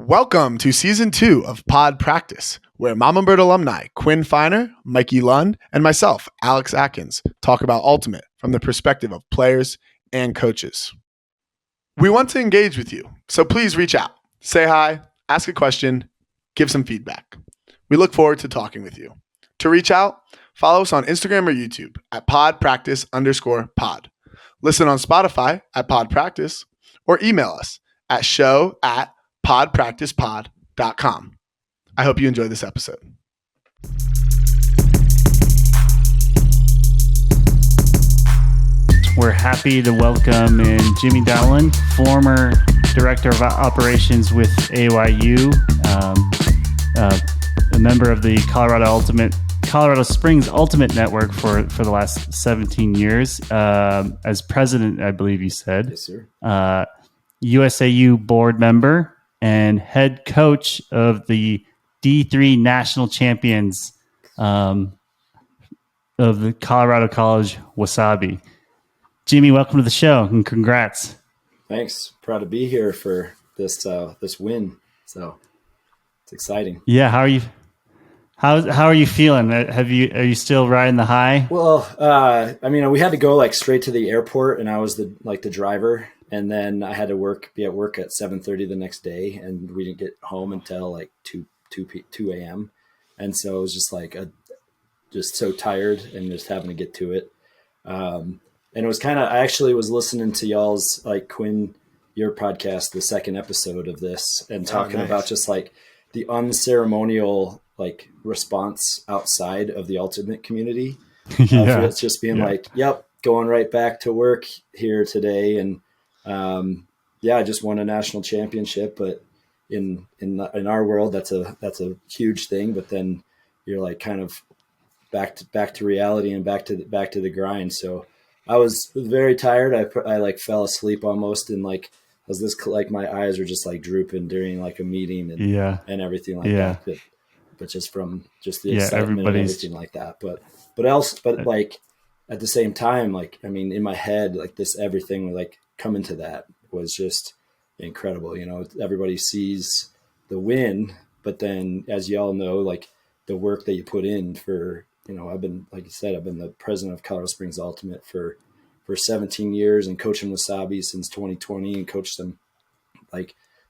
Welcome to Season 2 of Pod Practice, where Mamabird alumni Quinn Feiner, Mikey Lund, and myself, Alex Atkins, talk about Ultimate from the perspective of players and coaches. We want to engage with you, so please reach out, say hi, ask a question, give some feedback. We look forward to talking with you. To reach out, follow us on Instagram or YouTube at podpractice_pod. Listen on Spotify at Pod Practice, or email us at show@podpracticepod.com. I hope you enjoy this episode. We're happy to welcome in Jimmy Donnellon, former Director of Operations with AYU, a member of the Colorado Springs Ultimate Network for the last 17 years. As president, I believe you said. Yes, sir. USAU board member and head coach of the D3 national champions of the Colorado College Wasabi. Jimmy, welcome to the show and congrats. Thanks. Proud to be here for this win. So it's exciting. Yeah, how are you? How are you feeling? Are you still riding the high? Well, we had to go straight to the airport, and I was the driver, and then I had to be at work at 7:30 the next day, and we didn't get home until 2 a.m. And so it was just so tired and just having to get to it. And it was I actually was listening to y'all's Quinn, your podcast, the second episode of this, and talking about just the unceremonial response outside of the ultimate community. Yeah. It's just being yep, going right back to work here today. And I just won a national championship, but in our world, that's a huge thing. But then you're kind of back to reality and back to the grind. So I was very tired. I fell asleep almost, and my eyes were just drooping during a meeting and everything that. But just from the excitement and everything like that. But at the same time, in my head, everything coming to that was just incredible. Everybody sees the win, but then as y'all know, the work that you put in for, I've been, like you said, I've been the president of Colorado Springs Ultimate for 17 years and coaching Wasabi since 2020 and coached them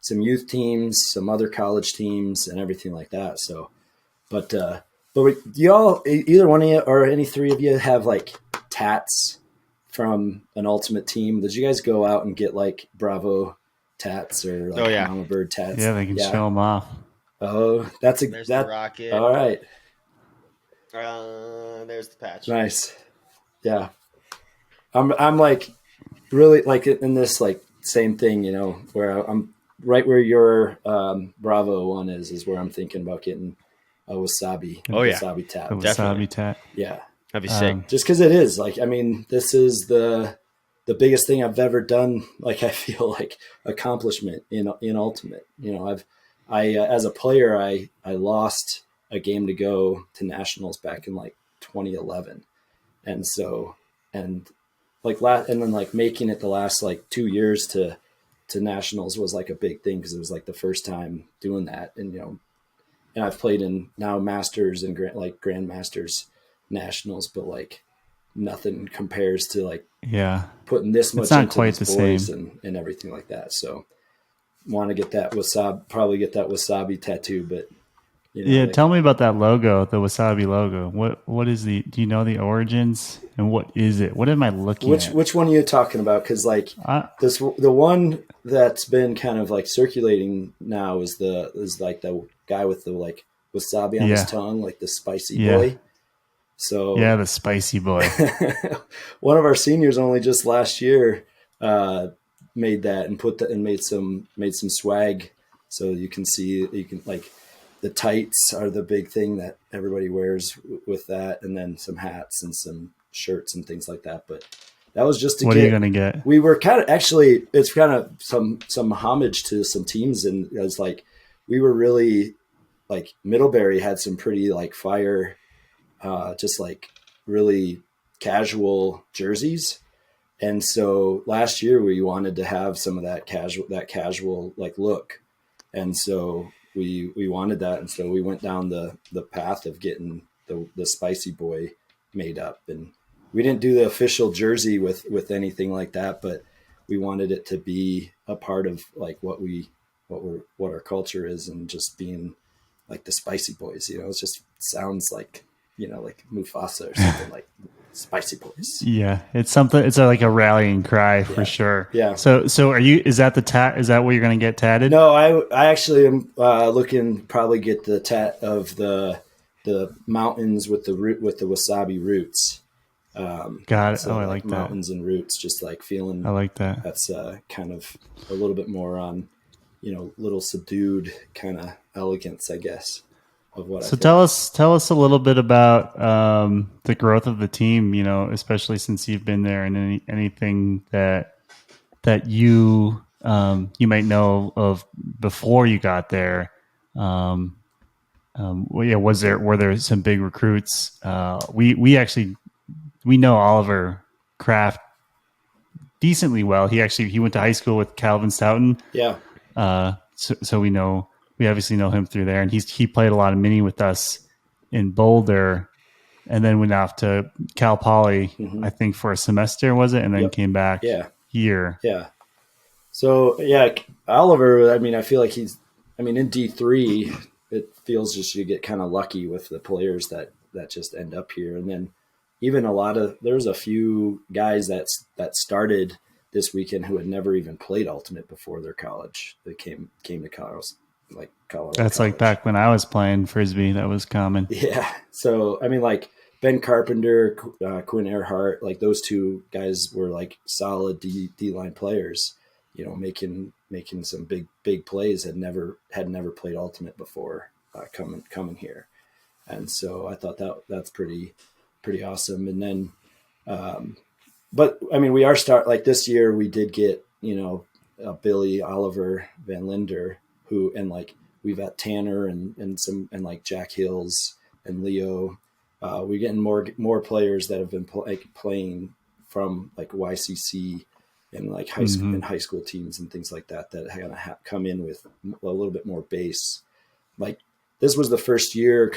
some youth teams, some other college teams and everything like that. So, but y'all, either one of you or any three of you have tats from an ultimate team? Did you guys go out and get Bravo tats or Mamabird tats? Yeah, they can show them off. Oh, there's the rocket. All right. There's the patch. Nice. Yeah. I'm really in this same thing, where I'm right where your Bravo one is where I'm thinking about getting a Wasabi. Wasabi tat. The Wasabi tat. Yeah. That'd be sick. Just because it is this is the biggest thing I've ever done. I feel accomplishment in ultimate. I as a player, I lost a game to go to nationals back in 2011, and so and then making it the last 2 years to nationals was a big thing because it was the first time doing that, and and I've played in now masters and grandmasters nationals, but nothing compares to putting this much into quite these the boys same. and everything like that. So want to get that Wasabi tattoo, but tell me about that logo, the Wasabi logo. What is do you know the origins and what is it? What am I looking at? Which one are you talking about? Because the one that's been kind of circulating now is the guy with the wasabi on his tongue, the spicy boy. So the spicy boy. One of our seniors only just last year made that and made some swag, so you can the tights are the big thing that everybody wears with that, and then some hats and some shirts and things like that. But that was just what are you gonna get? We were it's kind of some homage to some teams, and it was we were really Middlebury had some pretty fire, just really casual jerseys. And so last year we wanted to have some of that casual look. And so we wanted that. And so we went down the path of getting the Spicy Boy made up. And we didn't do the official jersey with anything like that, but we wanted it to be a part of like what our culture is, and just being like the Spicy Boys, it just sounds like, like Mufasa or something, like Spicy Boys. Yeah, it's something. It's like a rallying cry for sure. Yeah. So are you? Is that is that what you're going to get tatted? No, I actually am looking probably get the tat of the mountains with the wasabi roots. Got it. So I like that. Mountains and roots, just like feeling. I like that. That's kind of a little bit more on, little subdued kind of elegance, I guess, of what. So tell us a little bit about the growth of the team. Especially since you've been there, and anything that you you might know of before you got there. Were there some big recruits? We know Oliver Kraft decently well. He went to high school with Calvin Stoughton. Yeah. So we obviously know him through there, and he played a lot of mini with us in Boulder, and then went off to Cal Poly, I think for a semester, was it? And then came back here. Yeah. So Oliver, I feel like in D3, it feels just you get kind of lucky with the players that just end up here. And then even there's a few guys that started this weekend who had never even played Ultimate before their college. They came to Colorado. Colorado That's College. like back when I was playing Frisbee, that was common. Yeah. So, like Ben Carpenter, Quinn Earhart, like those two guys were like solid D-line players, making some big plays, had never played Ultimate before coming here. And so I thought that's pretty awesome. And then, but we are this year we did get, Billy Oliver Van Linder, who, and like we've got Tanner and like Jack Hills and Leo. We're getting more players that have been playing from like YCC and like high school teams and things like that are going to come in with a little bit more base. Like this was the first year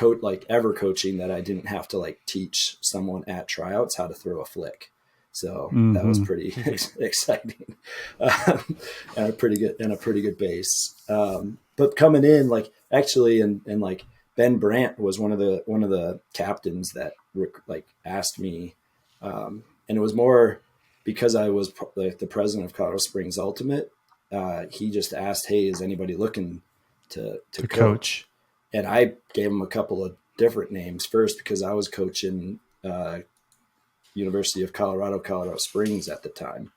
ever coaching that I didn't have to like teach someone at tryouts how to throw a flick. So that was pretty exciting, and a pretty good base. But coming in, like actually, and like Ben Brandt was one of the captains that asked me, and it was more because I was the president of Colorado Springs Ultimate. He just asked, "Hey, is anybody looking to coach?" And I gave him a couple of different names first because I was coaching University of Colorado Springs at the time,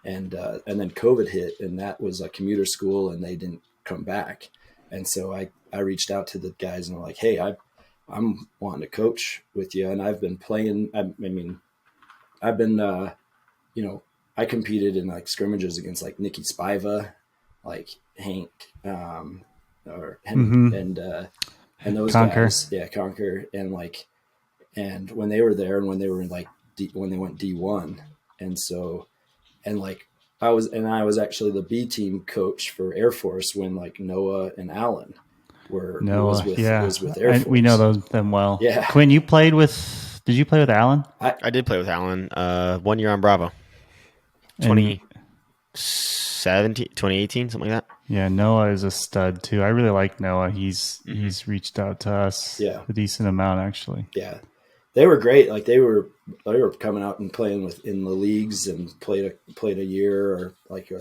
and then COVID hit, and that was a commuter school, and they didn't come back. And so I reached out to the guys and I'm like, hey, I'm wanting to coach with you, and I've been playing. I've been I competed in like scrimmages against like Nicky Spiva, like Hank, and those Conquer. guys, Conquer, and when they were there, and when they were in when they went D1, and so, and like I was actually the B team coach for Air Force when like Noah and Allen was with Air Force. We know them well. Yeah. Quinn, did you play with Allen? I did play with Allen 1 year on Bravo. 2017, 2018, something like that. Yeah, Noah is a stud too. I really like Noah. He's reached out to us a decent amount actually. Yeah. They were great. Like they were coming out and playing in the leagues, and played a year or like a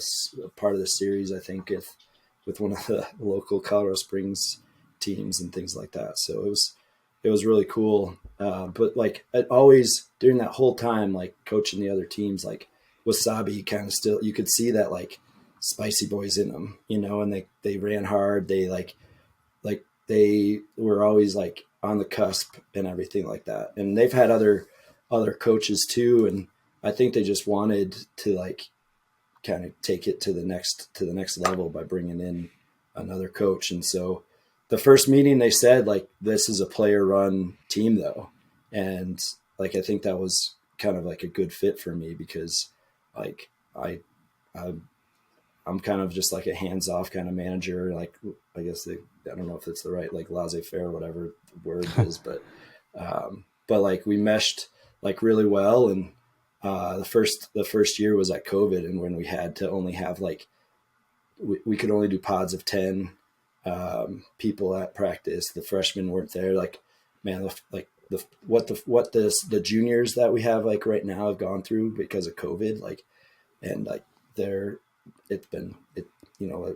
part of the series, I think, with one of the local Colorado Springs teams and things like that. So it was really cool. But like always during that whole time, like coaching the other teams, like Wasabi kind of still, you could see that like Spicy Boys in them, and they ran hard. They like they were always like on the cusp and everything like that. And they've had other coaches too. And I think they just wanted to like kind of take it to the next level by bringing in another coach. And so the first meeting they said like, this is a player run team though. And like, I think that was kind of like a good fit for me because like I I'm kind of just like a hands-off kind of manager. Like, I guess I don't know if it's the right, like laissez-faire, whatever the word is, but like we meshed like really well. And the first year was at COVID, and when we had to only have like, we could only do pods of 10 people at practice. The freshmen weren't there. Like, man, what the juniors that we have like right now have gone through because of COVID, like, and like that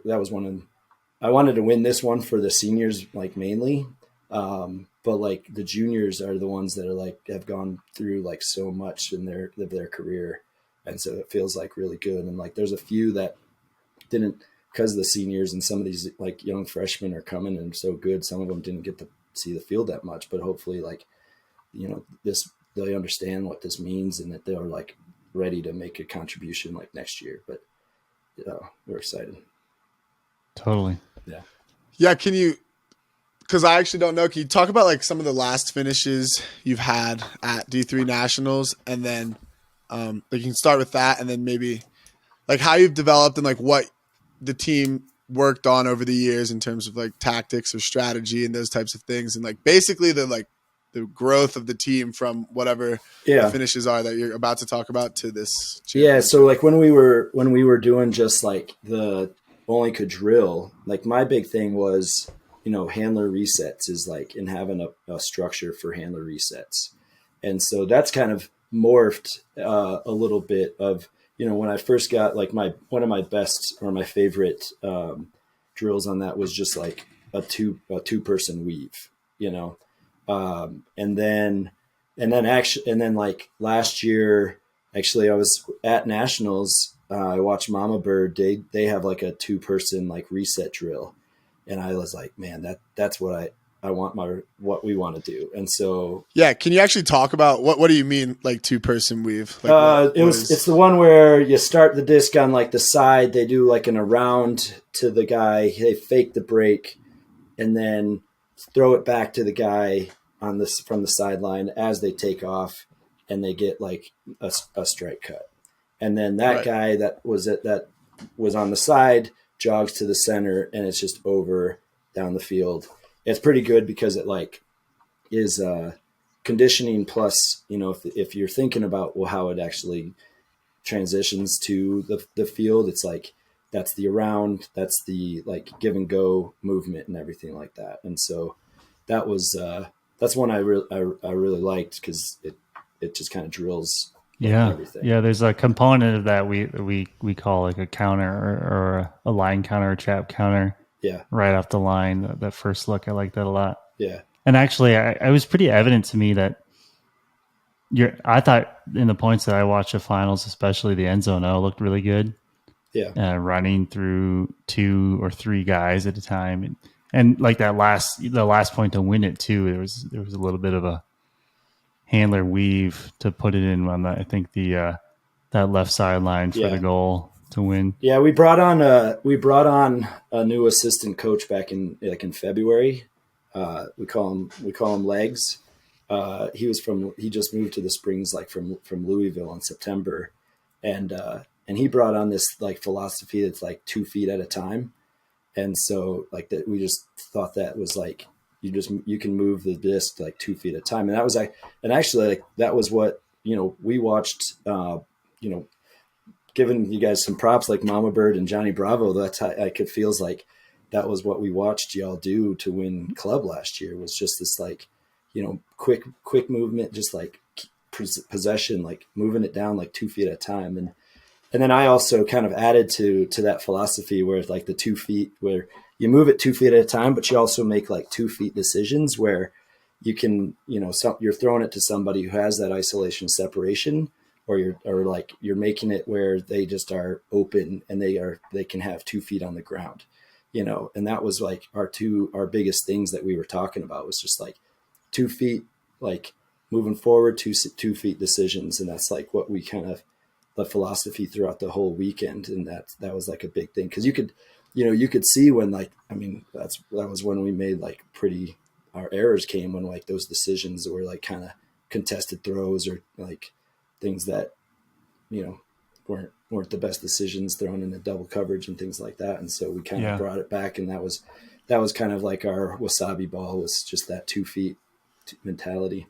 was I wanted to win this one for the seniors, like mainly. But like the juniors are the ones that are like, have gone through like so much in their career. And so it feels like really good. And like, there's a few that didn't, because of the seniors, and some of these like young freshmen are coming and so good. Some of them didn't get to see the field that much, but hopefully like, they understand what this means and that they're like ready to make a contribution like next year. But we're excited. Totally. Yeah. Can you, because I actually don't know, can you talk about like some of the last finishes you've had at D3 Nationals, and then like you can start with that, and then maybe like how you've developed and like what the team worked on over the years in terms of like tactics or strategy and those types of things, and like basically the growth of the team from whatever the finishes are that you're about to talk about to this championship. Yeah. So like when we were doing just like the only could drill, like my big thing was, handler resets is like, and having a structure for handler resets. And so that's kind of morphed a little bit of, when I first got like one of my best or my favorite drills on that was just like a two person weave, and then like last year, actually I was at Nationals. I watched Mamabird. They have like a 2-person like reset drill. And I was like, man, that's what I want what we want to do. And so, yeah, can you actually talk about what do you mean like 2-person weave? Like it's the one where you start the disc on like the side. They do like an around to the guy. They fake the break and then throw it back to the guy from the sideline as they take off, and they get like a strike cut. And then that guy that was on the side jogs to the center, and it's just over down the field. It's pretty good because it like is conditioning plus, if you're thinking about how it actually transitions to the field, it's like that's the around, that's the like give and go movement and everything like that. And so that was that's one I really liked because it just kind of drills everything. Yeah, there's a component of that we call like a counter or a line counter or trap counter. Yeah. Right off the line, that first look, I like that a lot. Yeah. And actually, I was pretty evident to me that I thought in the points that I watched the finals, especially the end zone, looked really good. Yeah. Running through 2 or 3 guys at a time, and like the last point to win it too. There was a little bit of a handler weave to put it in on that left sideline for the goal to win. Yeah, we brought on a new assistant coach back in February. We call him Legs. He just moved to the Springs like from Louisville in September, and he brought on this like philosophy that's like 2 feet at a time. And so like that, we just thought that was like, you can move the disc like 2 feet at a time. And that was actually like, that was what, we watched, giving you guys some props like Mamabird and Johnny Bravo. That's how it feels like that was what we watched y'all do to win club last year, was just this like, quick movement, just like possession, like moving it down like 2 feet at a time. And then I also kind of added to that philosophy where it's like the 2 feet, where you move it 2 feet at a time, but you also make like 2 feet decisions where you can, you're throwing it to somebody who has that isolation separation, or you're making it where they just are open and they can have 2 feet on the ground, and that was like our biggest things that we were talking about, was just like 2 feet, like moving forward, 2 feet decisions. And that's like what we kind of, the philosophy throughout the whole weekend. And that was like a big thing. Cause you could see when like, that was when we made like our errors came when like those decisions were like kind of contested throws or like things that, weren't the best decisions thrown into double coverage and things like that. And so we kind of brought it back, and that was kind of like our Wasabi ball, was just that 2 feet mentality.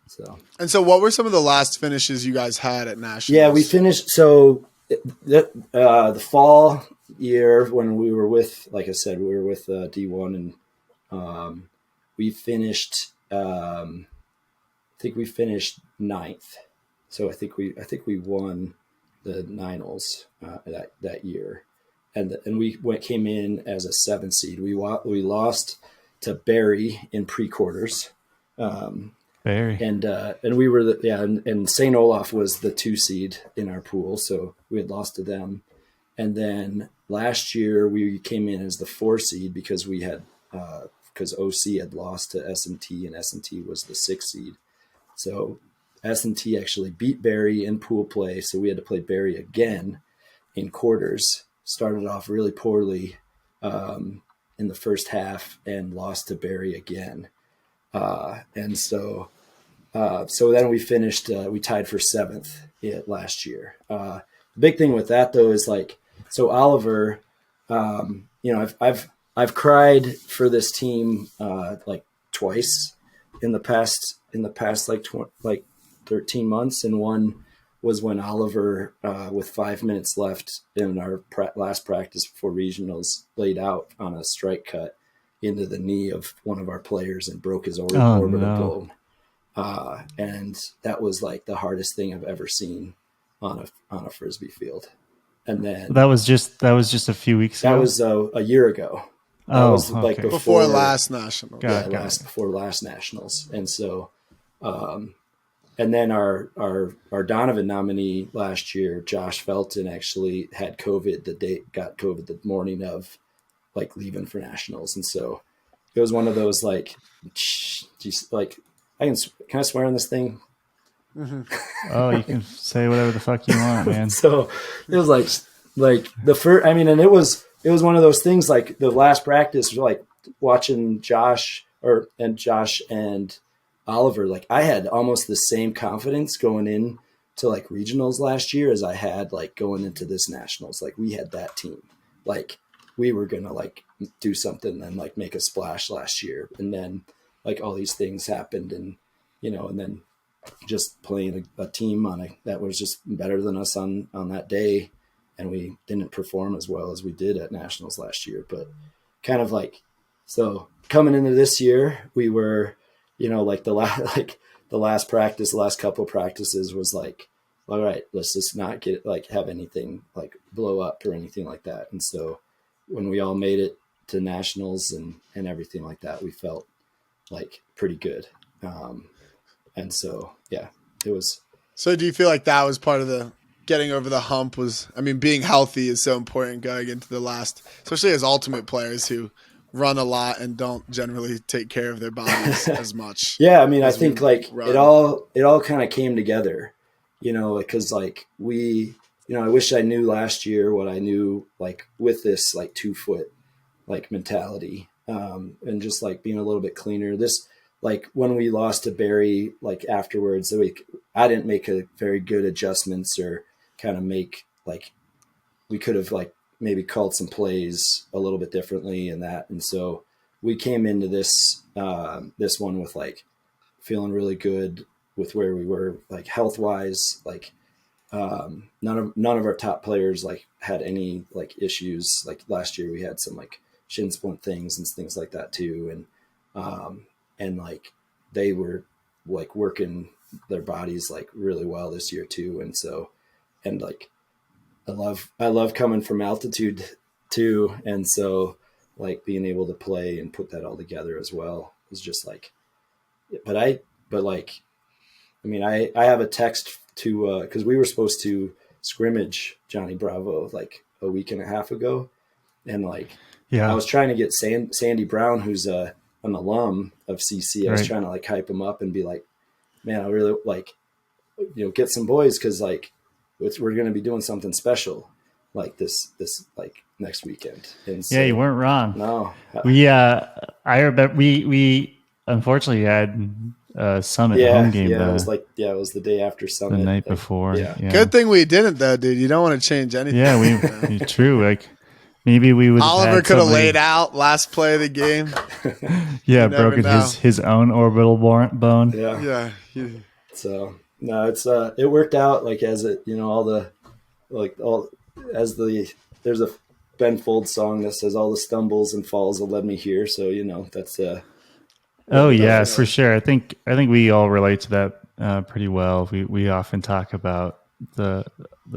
So what were some of the last finishes you guys had at Nationals? Yeah, we finished. So the fall year when we were with, like I said, we were with D1, and we finished. I think we finished 9th. So I think we won the Ninals that year, and we came in as a 7 seed. We lost to Barry in pre-quarters. Barry. And we were and St. Olaf was the 2 seed in our pool, so we had lost to them. And then last year we came in as the 4 seed because we had because OC had lost to S&T, and S&T was the 6 seed. So S&T actually beat Barry in pool play, so we had to play Barry again in quarters. Started off really poorly in the first half and lost to Barry again. And so then we finished, we tied for 7th last year. The big thing with that though is like, so Oliver, I've cried for this team like twice in the past like 13 months, and one was when Oliver, with 5 minutes left in our last practice before regionals, laid out on a strike cut into the knee of one of our players and broke his orbital bone. And that was like the hardest thing I've ever seen on a Frisbee field. And then that was just a few weeks ago. That was a year ago. That was like before last national. Before last nationals. And so, and then our Donovan nominee last year, Josh Felton, actually had COVID got COVID the morning of like leaving for nationals. And so it was one of those like, like, can I swear on this thing? Mm-hmm. Oh, you can say whatever the fuck you want, man. So it was like the first, I mean, and it was one of those things, like the last practice, like watching Josh and Oliver, like I had almost the same confidence going in to like regionals last year as I had like going into this nationals. Like we had that team, like we were going to like do something and like make a splash last year. And then like all these things happened, and, and then just playing a team that was just better than us on that day. And we didn't perform as well as we did at nationals last year, but kind of like, so coming into this year, we were, like the last practice, the last couple of practices was like, all right, let's just not have anything like blow up or anything like that. And so when we all made it to nationals and everything like that, we felt like pretty good. And so, yeah, it was. So do you feel like that was part of the getting over the hump? Being healthy is so important going into the last, especially as ultimate players who run a lot and don't generally take care of their bodies as much. Yeah. I think like it all kind of came together, because like we, I wish I knew last year what I knew, like with this like 2 foot like mentality, and just like being a little bit cleaner. This, like when we lost to Barry, like afterwards, I didn't make a very good adjustments or kind of make like, we could have like maybe called some plays a little bit differently and that. And so we came into this one with like feeling really good with where we were, like health wise, like none of our top players like had any like issues. Like last year we had some like shin splint things and things like that too. And like they were like working their bodies like really well this year too. And so, and like, I love coming from altitude too. And so like being able to play and put that all together as well was just like, I have a text to, cause we were supposed to scrimmage Johnny Bravo like a week and a half ago. And like, I was trying to get Sandy Brown, who's an alum of CC. I was trying to like hype him up and be like, man, I really like, get some boys. Cause like, we're going to be doing something special like this like next weekend. And so, yeah, you weren't wrong. No, I remember we unfortunately had Summit Yeah, home game it was it was the day after the Summit. night before. Yeah. Good thing we didn't, though, dude. You don't want to change anything. Yeah, true. Like maybe we would. Oliver could have laid out last play of the game. Yeah, You never broken know. his own orbital bone. Yeah. Yeah. So no, it's it worked out like as it, all the there's a Ben Folds song that says all the stumbles and falls that led me here. So that's Oh yeah, for sure. I think we all relate to that pretty well. We often talk about the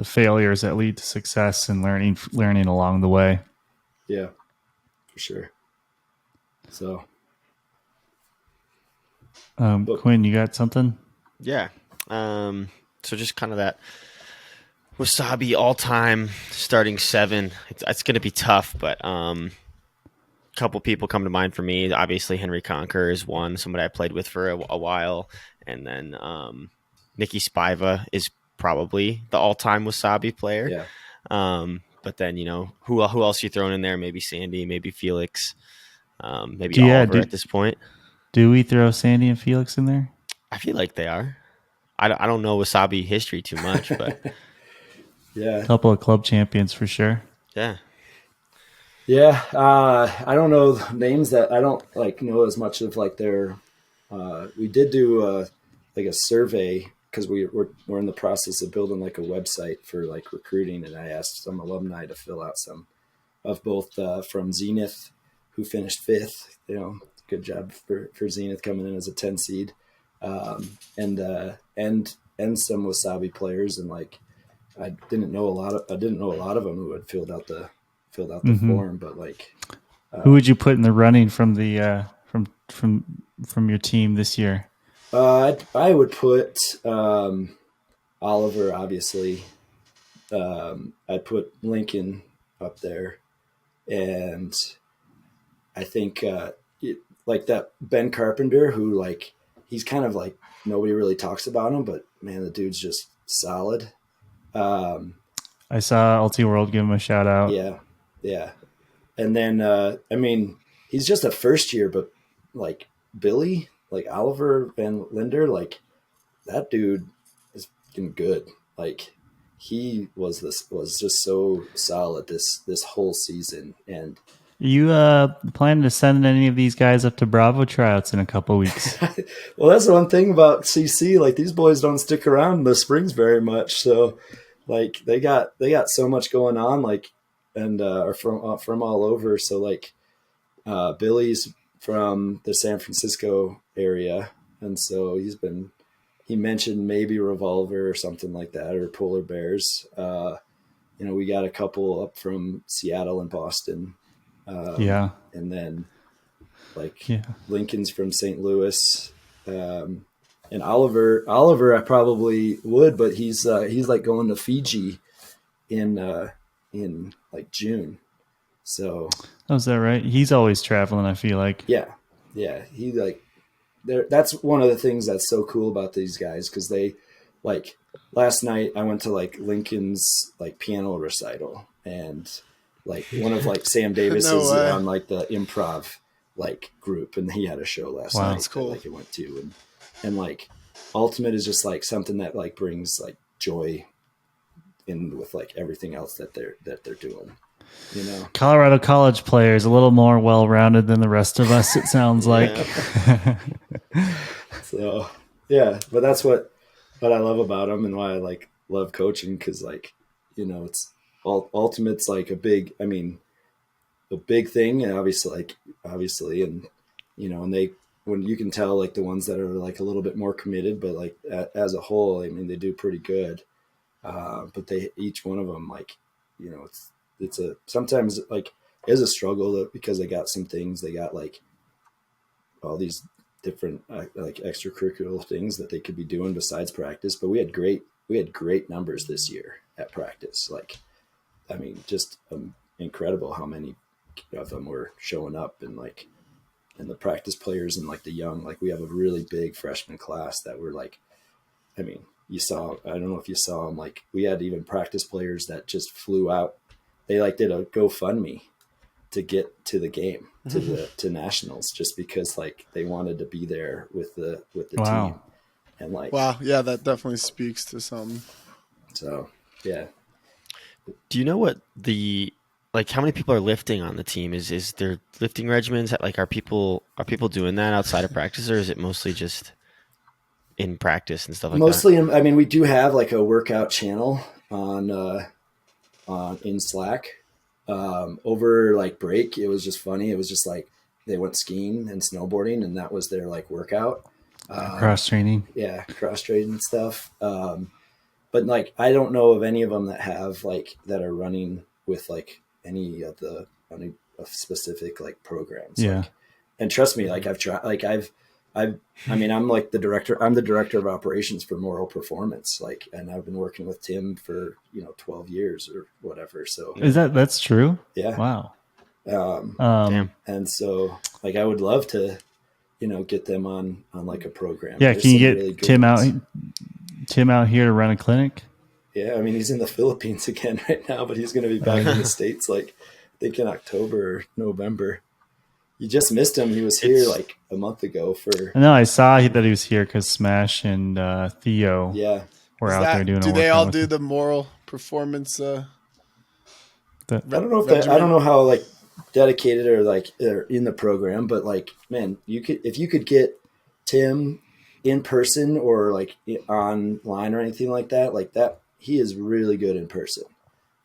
failures that lead to success and learning along the way. Yeah, for sure. So, Quinn, you got something? Yeah. So just kind of that Wasabi all-time starting 7. It's going to be tough, but a couple people come to mind for me. Obviously, Henry Conker is one, somebody I played with for a while, and then Nikki Spiva is probably the all-time Wasabi player. yeah. But then who else you throwing in there? Maybe Sandy, maybe Felix, maybe Oliver at this point. Do we throw Sandy and Felix in there? I feel like they are. I don't know Wasabi history too much, but Yeah. A couple of club champions for sure. yeah. Yeah. I don't know names that I don't know as much of their. We did do a survey because we're in the process of building a website for recruiting, and I asked some alumni to fill out some of both from Zenith, who finished 5th. Good job for Zenith coming in as a 10 seed, and some Wasabi players, and I didn't know a lot of them who had filled out the form, but who would you put in the running from the from your team this year? I would put Oliver, obviously. I'd put Lincoln up there, and I think that Ben Carpenter, who he's kind of nobody really talks about him, but man, the dude's just solid. I saw LT World give him a shout out. Yeah. And then he's just a first year, but Billy, Oliver Van Linder, that dude is fucking good. He was just so solid this whole season. And you planning to send any of these guys up to Bravo tryouts in a couple weeks? Well, that's the one thing about CC. These boys don't stick around in the springs very much. So they got so much going on, and are from all over. So Billy's from the San Francisco area, and so he mentioned maybe Revolver or something like that, or Polar Bears. We got a couple up from Seattle and Boston. And then Lincoln's from St. Louis. And Oliver, I probably would, but he's going to Fiji in June. So, oh, is that right? He's always traveling, I feel like. Yeah. He that's one of the things that's so cool about these guys, because they last night I went to Lincoln's piano recital, and one of Sam Davis's on the improv group, and he had a show last night. That's cool. That he went to, and Ultimate is just something that brings joy in with everything else that they're doing. Colorado College players a little more well-rounded than the rest of us, it sounds like. So yeah, but that's what I love about them, and why I love coaching, because it's Ultimate's a big thing, and obviously, and and they, when you can tell the ones that are a little bit more committed, but as a whole, they do pretty good. But each one of them, it's a sometimes is a struggle, because they got some things, they got all these different extracurricular things that they could be doing besides practice. But we had great numbers this year at practice. Just incredible how many of them were showing up, and the practice players, and the young, we have a really big freshman class that were you saw, I don't know if you saw them, we had even practice players that just flew out. They did a GoFundMe to get to the game, to nationals, just because like they wanted to be there with the team. And like, wow. Yeah, that definitely speaks to something. So, yeah. Do you know what how many people are lifting on the team? Is there lifting regimens? Like, are people doing that outside of practice, or is it mostly just in practice and stuff like Mostly, I mean, we do have like a workout channel on in Slack. Over like break, it was just funny. It was just like they went skiing and snowboarding, and that was their like workout. Cross training. Yeah, cross training stuff. But like, I don't know of any of them that have like that are running with like any specific like programs. Yeah. Like, and trust me, like I've tried, like I mean, I'm like the director of operations for Morrill Performance. Like, and I've been working with Tim for, 12 years or whatever. So that's true? Yeah. Wow. Damn. And so like, I would love to, get them on like a program. Yeah. There's Can you some get really good Tim out here to run a clinic? Yeah. I mean, he's in the Philippines again right now, but he's going to be back in the States, like I think in October or November. You just missed him. He was here like a month ago for. No, I saw that he was here because Smash and Theo were out there doing. Do they all do the Morrill Performance? I don't know if I don't know how like dedicated or like they're in the program, but like, man, if you could get Tim in person or like online or anything like that, he is really good in person.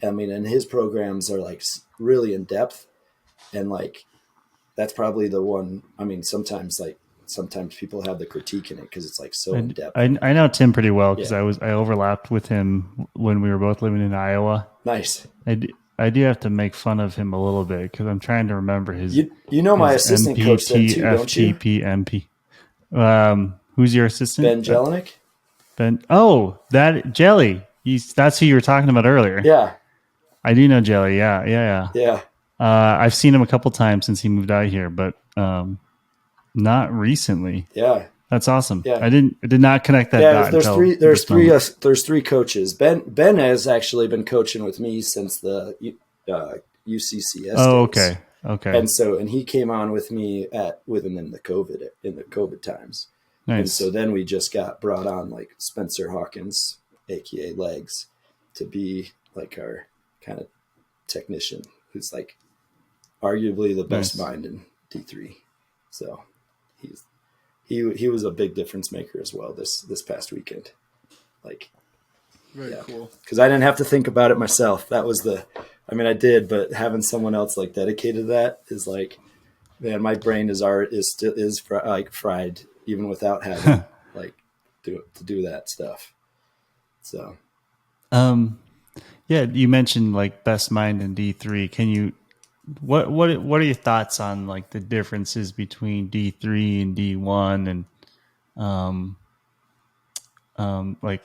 I mean, and his programs are like really in depth, and like. That's probably the one. I mean, sometimes people have the critique in it because it's like so in depth. I know Tim pretty well because I overlapped with him when we were both living in Iowa. Nice. I do have to make fun of him a little bit because I'm trying to remember his. My assistant coach then too, don't you? MP. Who's your assistant? Ben Jelinek. Ben. Oh, that Jelly. That's who you were talking about earlier. Yeah. I do know Jelly. Yeah. Yeah. I've seen him a couple times since he moved out here, but not recently. Yeah, that's awesome. Yeah. I did not connect that dot. There's three coaches. Ben has actually been coaching with me since the UCCS. Oh, days. Okay. And he came on with me with him in the COVID times. Nice. And so then we just got brought on like Spencer Hawkins, aka Legs, to be like our kind of technician, who's like arguably the best mind in D3. So he was a big difference maker as well this past weekend. Like, very cool. Because I didn't have to think about it myself. That was I did, but having someone else like dedicated to that is like, man, my brain is fried even without having like to do that stuff. So, yeah, you mentioned like best mind in D3. Can you what are your thoughts on like the differences between D3 and D1 and like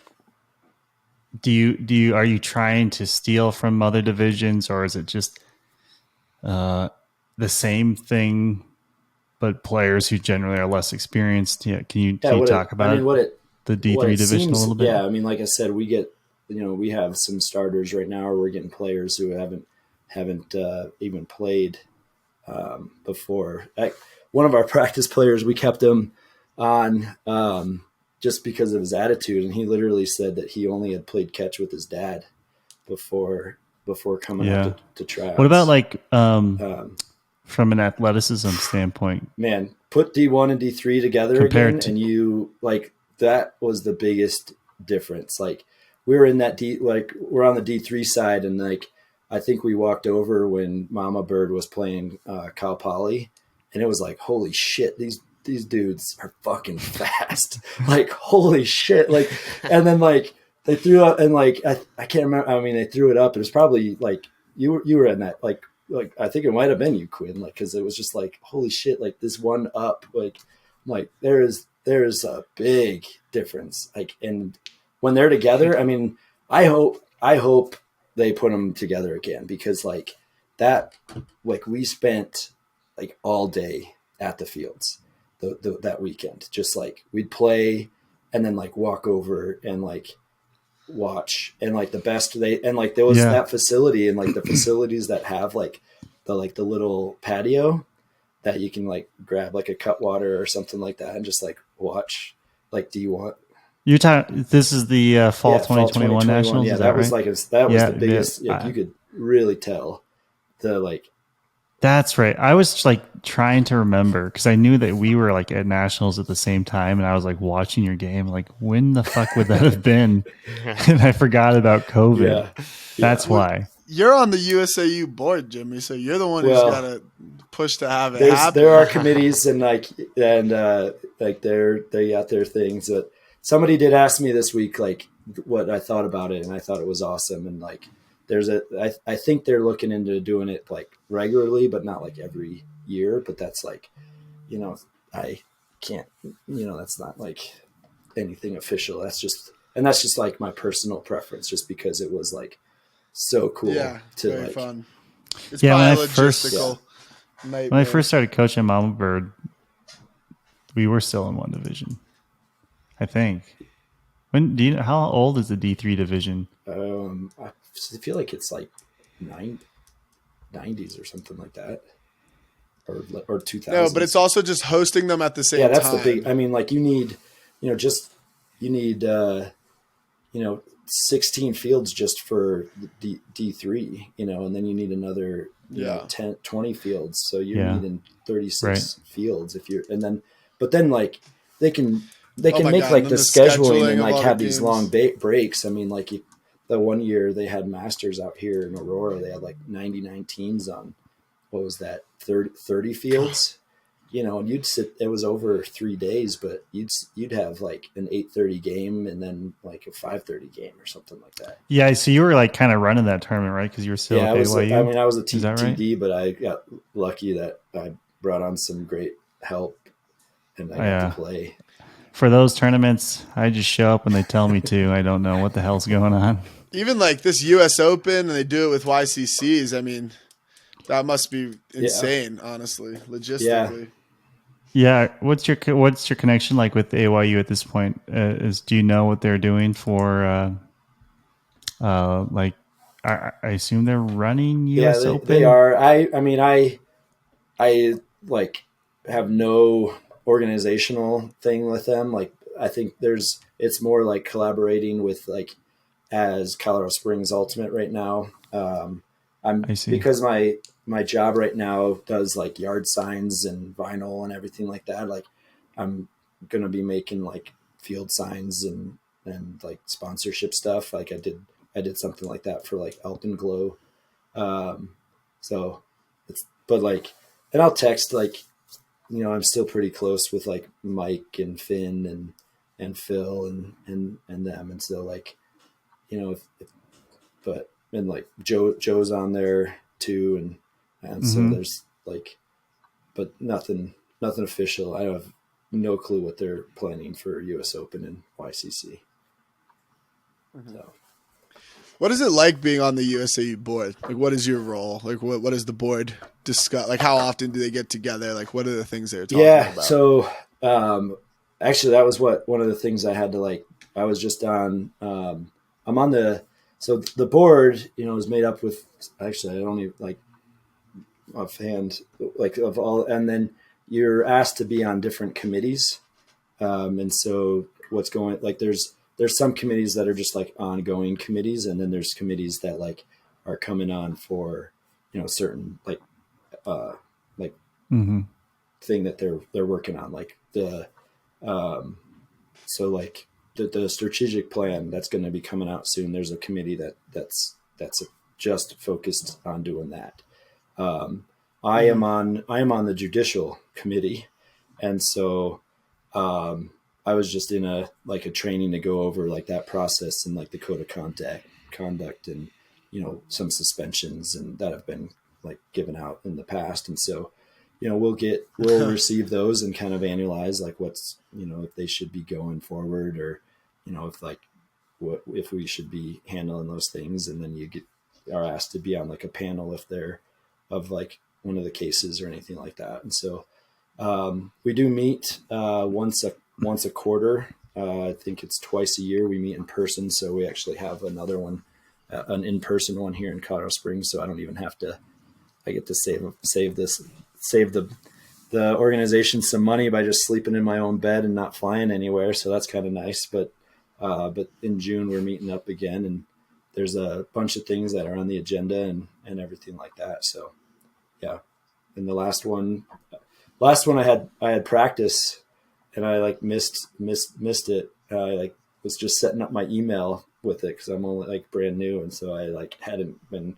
are you trying to steal from other divisions, or is it just the same thing but players who generally are less experienced? Yeah, can you talk about the D3 division a little bit? Yeah, I mean, like I said, we get we have some starters right now, or we're getting players who haven't even played before. One of our practice players, we kept him on just because of his attitude, and he literally said that he only had played catch with his dad before coming out to try. What about like from an athleticism standpoint? Man, put D1 and D3 together again, and you like that was the biggest difference. Like, we're in that we're on the D3 side, and like I think we walked over when Mamabird was playing Cal Poly, and it was like, holy shit, these dudes are fucking fast. Like, holy shit. Like, and then like they threw up, and like I can't remember. I mean, they threw it up. It was probably like you were in that like I think it might have been you, Quinn, like, because it was just like, holy shit, like this one up, like there is a big difference. Like, and when they're together, I mean, I hope they put them together again, because like that, like we spent like all day at the fields that weekend. Just like we'd play and then like walk over and like watch, and like the best that facility and like the facilities that have like the little patio that you can like grab like a Cutwater or something like that and just like watch. Like, do you want? You're talking. This is the fall 2021 nationals. Yeah, is that was right? was the biggest. Yeah, you could really tell the like. That's right. I was like trying to remember because I knew that we were like at nationals at the same time, and I was like watching your game. Like, when the fuck would that have been? And I forgot about COVID. Yeah. That's why. You're on the USAU board, Jimmy, so you're the one who's got to push to have it happen. There are committees and like they got their things. But somebody did ask me this week like what I thought about it, and I thought it was awesome. And like I think they're looking into doing it like regularly, but not like every year. But that's like, I can't, that's not like anything official. That's just like my personal preference, just because it was like so cool. Yeah, to very like, fun. It's when probably I first started coaching Mamabird, we were still in one division, I think. How old is the D3 division? I feel like it's like 90s or something like that, or 2000s. No, but it's also just hosting them at the same time. Yeah, that's the big. I mean, like you need 16 fields just for the D3, and then you need another 10, 20 fields. So you're needing 36 fields but then like they can make like the scheduling and like have these long breaks. I mean, like the one year they had Masters out here in Aurora, they had like 99 teams on, what was that, 30 fields, and you'd sit, it was over 3 days, but you'd have like an 8:30 game and then like a 5:30 game or something like that. Yeah. So you were like kind of running that tournament, right? Cause you were still at AYU. I was a TD, but I got lucky that I brought on some great help and I got to play. For those tournaments, I just show up when they tell me to. I don't know what the hell's going on. Even like this US Open, and they do it with YCCs. I mean, that must be insane, honestly, logistically. Yeah. What's your connection like with AYU at this point? Do you know what they're doing for? Like, I assume they're running US Open. They are. I mean, I like have no organizational thing with them. Like, I think it's more like collaborating with like as Colorado Springs Ultimate right now. Because my job right now does like yard signs and vinyl and everything like that. Like, I'm going to be making like field signs and like sponsorship stuff. Like I did something like that for like Alpenglow. So but like, and I'll text like, I'm still pretty close with like Mike and Finn and Phil and them. And so like, and like Joe's on there too. And so there's like, but nothing official. I have no clue what they're planning for US Open and YCC. So. What is it like being on the USAU board? Like, what is your role? Like, what does the board discuss? Like, how often do they get together? Like, what are the things they're talking about? Yeah, so actually, that was one of the things I had to like. I was just on. I'm on the board. Is made up with. Actually, I don't even like offhand like of all, and then you're asked to be on different committees, and so what's going like there's some committees that are just like ongoing committees. And then there's committees that like are coming on for, certain like thing that they're working on. Like so like the strategic plan that's going to be coming out soon. There's a committee that's just focused on doing that. I am on the judicial committee. And so, I was just in a training to go over like that process and like the code of conduct and, some suspensions and that have been like given out in the past. And so, we'll receive those and kind of analyze like what's, if they should be going forward or, if like if we should be handling those things. And then are asked to be on like a panel if they're of like one of the cases or anything like that. And so, we do meet, once a quarter. I think it's twice a year we meet in person. So we actually have another one, an in-person one here in Colorado Springs. So I don't even have to I get to save the organization some money by just sleeping in my own bed and not flying anywhere. So that's kind of nice. But in June we're meeting up again, and there's a bunch of things that are on the agenda and everything like that. So yeah. And the last one I had practice, and I like missed it. I like was just setting up my email with it, cause I'm only like brand new. And so I like hadn't been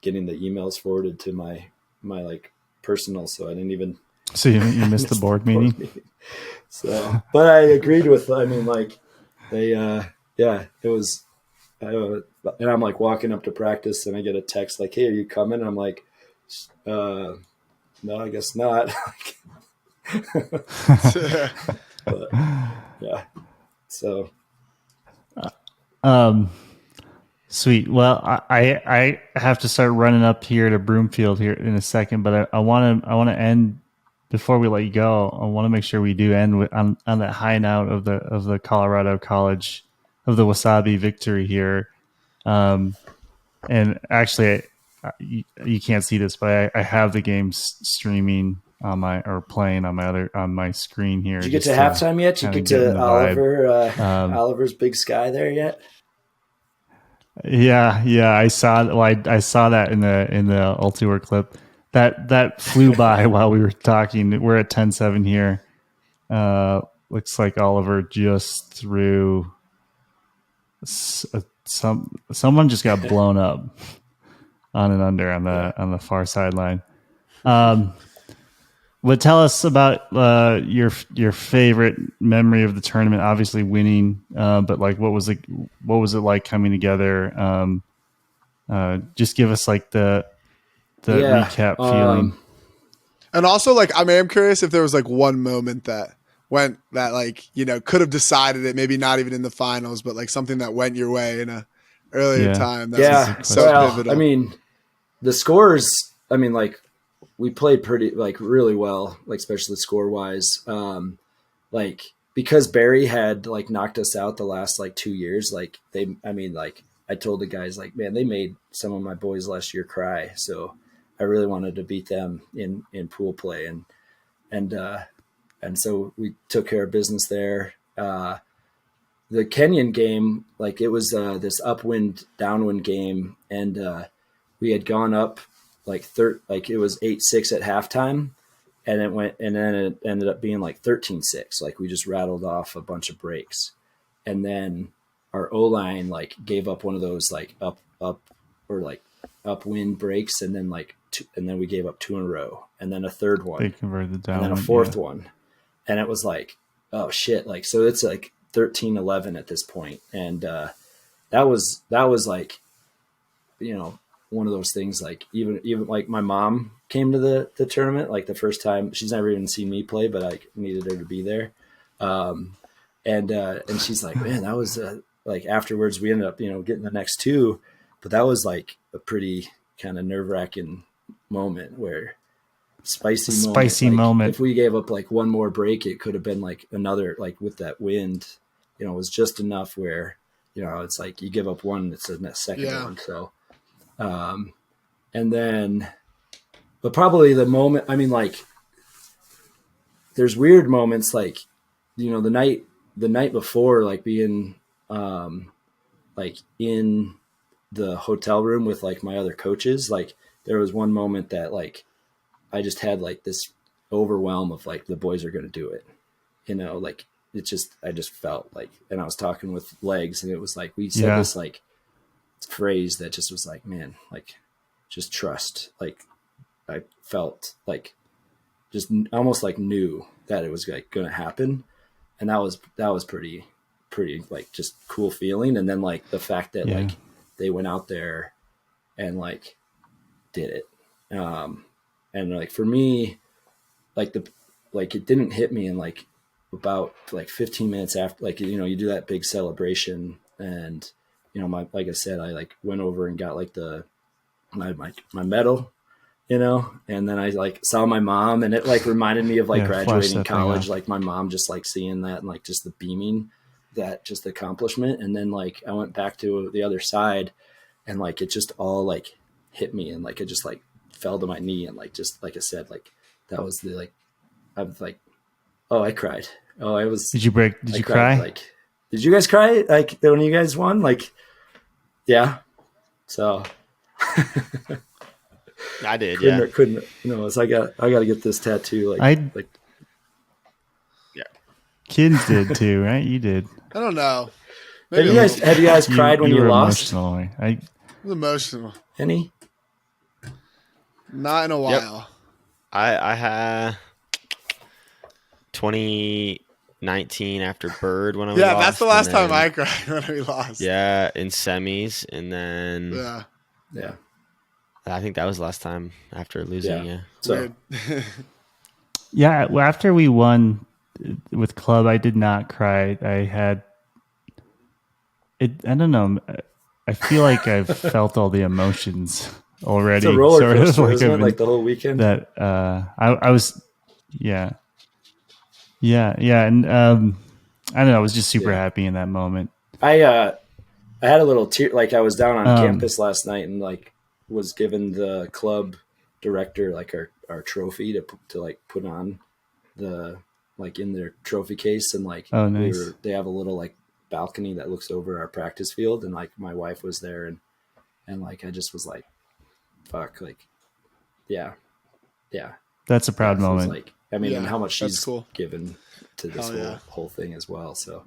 getting the emails forwarded to my like personal. So I didn't even, So you missed the board meeting? So, but I agreed with, I mean, like they, it was, and I'm like walking up to practice, and I get a text like, "Hey, are you coming?" And I'm like, "No, I guess not." But, yeah. So. Sweet. Well, I have to start running up here to Broomfield here in a second, but I want to end before we let you go. I want to make sure we do end on that high note of the Colorado College of the Wasabi victory here. And actually, you can't see this, but I have the games streaming on playing on my screen here. Did you get to halftime yet? Did you get to Oliver's Big Sky there yet? Yeah, I saw. Well, I saw that in the Ultiware clip. That flew by while we were talking. We're at 10-7 here. Looks like Oliver just threw someone just got blown up on and under on the far sideline. But tell us about your favorite memory of the tournament. Obviously winning, but like what was it like coming together? Just give us like the recap feeling. And also, like, I am curious if there was like one moment that went that like, you know, could have decided it, maybe not even in the finals, but like something that went your way in a earlier time. That was so pivotal. I mean, the scores, I mean, like we played pretty, like really well, like especially score wise. Like because Barry had like knocked us out the last like 2 years, like I told the guys like, man, they made some of my boys last year cry. So I really wanted to beat them in pool play. And so we took care of business there. The Kenyon game, like it was this upwind, downwind game. And we had gone up like it was 8-6 at halftime. And then it ended up being like 13-6. Like we just rattled off a bunch of breaks. And then our O-line like gave up one of those like up or like upwind breaks. And then and then we gave up 2 in a row, and then a third one. They converted down. And then a fourth one. And it was like, oh shit. Like, so it's like 13-11 at this point. And that was like, you know, one of those things, like even like my mom came to the tournament, like the first time. She's never even seen me play, but I needed her to be there. And she's like, man, that was like afterwards we ended up, you know, getting the next 2, but that was like a pretty kind of nerve-wracking moment where spicy moment. If we gave up like one more break, it could have been like another, like with that wind, you know, it was just enough where, you know, it's like you give up one, it's the second one. So, and then, but probably the moment, I mean, like there's weird moments, like, you know, the night before, like being, like in the hotel room with like my other coaches, like there was one moment that like, I just had like this overwhelm of like, the boys are going to do it, you know, like I just felt like, and I was talking with Legs, and it was like, we said this like phrase that just was like, man, like just trust. Like I felt like just almost like knew that it was like going to happen. And that was pretty like just cool feeling. And then like the fact that like they went out there and like did it. And like for me, like it didn't hit me in like about like 15 minutes after, like, you know, you do that big celebration, and, you know, like I said, I like went over and got like my medal, you know, and then I like saw my mom, and it like reminded me of like graduating college, like my mom just like seeing that and like just the beaming, that just accomplishment. And then like I went back to the other side, and like it just all like hit me, and like it just like fell to my knee and like, just like I said, like that was the, like, I was like, oh, I cried. Oh, I was. Did you cried, cry? Like, did you guys cry? Like when you guys won? Like, yeah. So I did. Yeah. Couldn't. No, it's I got to get this tattoo. Like, yeah. Kids did too, right? You did. I don't know. Have you guys cried when you were lost? Emotional. It was emotional. Any? Not in a while. I had 2019 after Bird when I was that's the last time I cried when we lost. Yeah, in semis, and then yeah. I think that was the last time after losing. Yeah. So yeah, well, after we won with club, I did not cry. I had it. I don't know. I feel like I've felt all the emotions already. It's a roller sort coaster, of isn't it? Like the whole weekend. That I was, yeah, and I don't know. I was just super happy in that moment. I had a little tear. Like I was down on campus last night and like was given the club director like our trophy to like put on the like in their trophy case, and like nice. they have a little like balcony that looks over our practice field, and like my wife was there, and like I just was like, fuck, like yeah. That's a proud moment. Like, I mean, and how much she's cool. given to this whole thing as well. So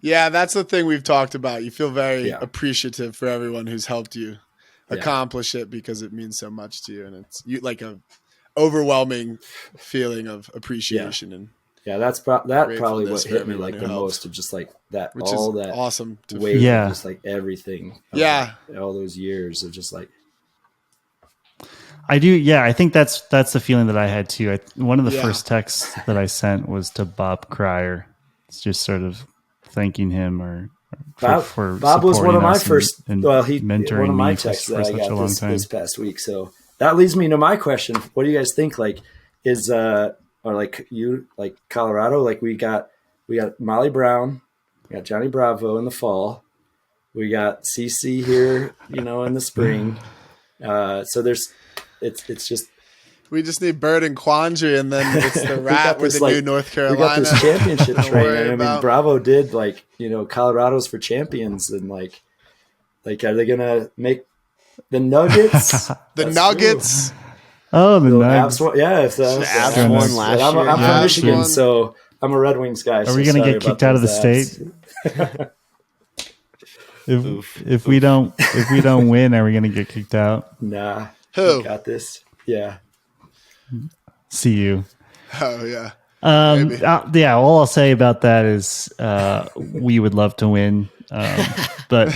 yeah, that's the thing we've talked about. You feel very appreciative for everyone who's helped you accomplish it, because it means so much to you, and it's like a overwhelming feeling of appreciation and that's probably what hit me like the most, of just like that, which all is that awesome to weight of just like everything. All those years of just like. I do. Yeah. I think that's the feeling that I had too. One of the first texts that I sent was to Bob Cryer. It's just sort of thanking him for Bob was one of my first, mentoring one of my me texts for that I such a got long time. this past week. So that leads me to my question. What do you guys think? Like, is, or like you, like Colorado, like we got Molly Brown, we got Johnny Bravo in the fall. We got CC here, in the spring. So it's just, we just need Bird and Quandary, and then it's the rat with the new North Carolina. We got this championship train. I mean, Bravo did like, Colorado's for champions, and like, are they gonna make the Nuggets? The Nuggets. Oh, the Nuggets. If the Avs won last year. I'm from Michigan, so I'm a Red Wings guy. Are we gonna get kicked out of the state? If we don't win, are we gonna get kicked out? Nah. Who we got this? Yeah. See you. Oh yeah. All I'll say about that is we would love to win, but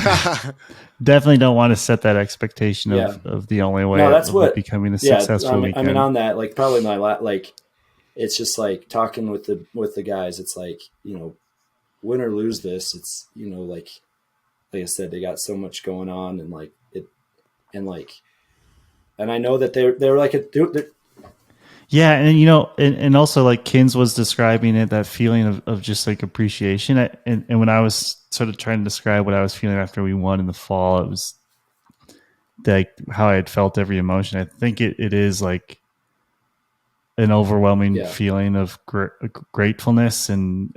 definitely don't want to set that expectation of the only way of becoming a successful weekend. I mean, on that, like probably my like, it's just like talking with the guys. It's like, win or lose this. It's like I said, they got so much going on, and like it, and I know that they're like yeah, and and also like Kins was describing it, that feeling of just like appreciation. And when I was sort of trying to describe what I was feeling after we won in the fall, it was like how I had felt every emotion. I think it is like an overwhelming feeling of gratefulness and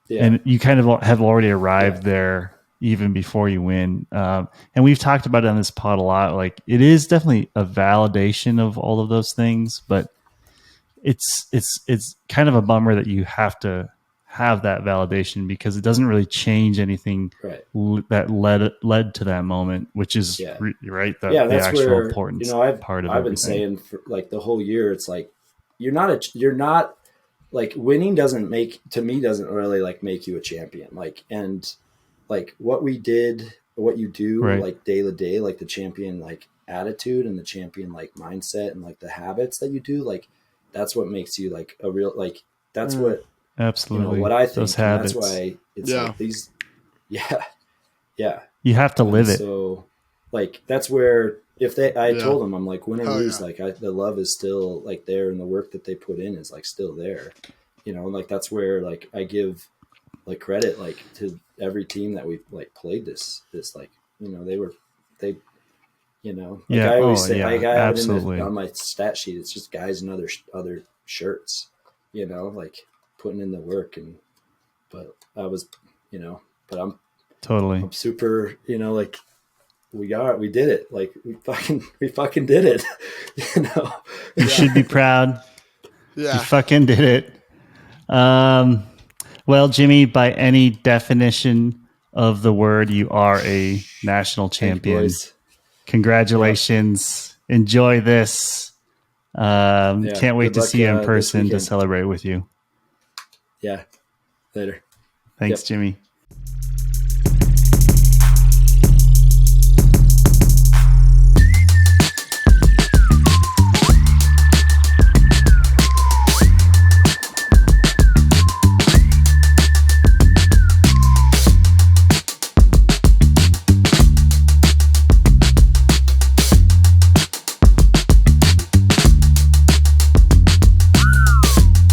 you kind of have already arrived there even before you win. And we've talked about it on this pod a lot. Like, it is definitely a validation of all of those things, but it's kind of a bummer that you have to have that validation, because it doesn't really change anything that led to that moment, which is the actual importance part of I've been saying for like the whole year, it's like, you're not like, winning doesn't really like make you a champion. Like, and like what we did, what you do like day to day, like the champion, like attitude and the champion, like mindset and like the habits that you do, like that's what makes you like a real, like that's what, absolutely, what I think. Those habits. That's why it's like these, you have to live it. So like, that's where, I told them, I'm like, win or lose, like the love is still like there, and the work that they put in is like still there, and like, that's where like I give like credit like to every team that we've like played this like, they You know, Yeah. I always Oh, say, yeah, I got absolutely. on my stat sheet, it's just guys in other shirts, you know, like putting in the work. But I was, you know, but I'm super, you know, like we did it. Like we fucking did it. You know, You should be proud. Yeah. You fucking did it. Well, Jimmy, by any definition of the word, you are a national champion. boys. Congratulations. Enjoy this. Can't wait good to luck, see you in this person to weekend. celebrate with you. Yeah. Later. Thanks, Yep. Jimmy.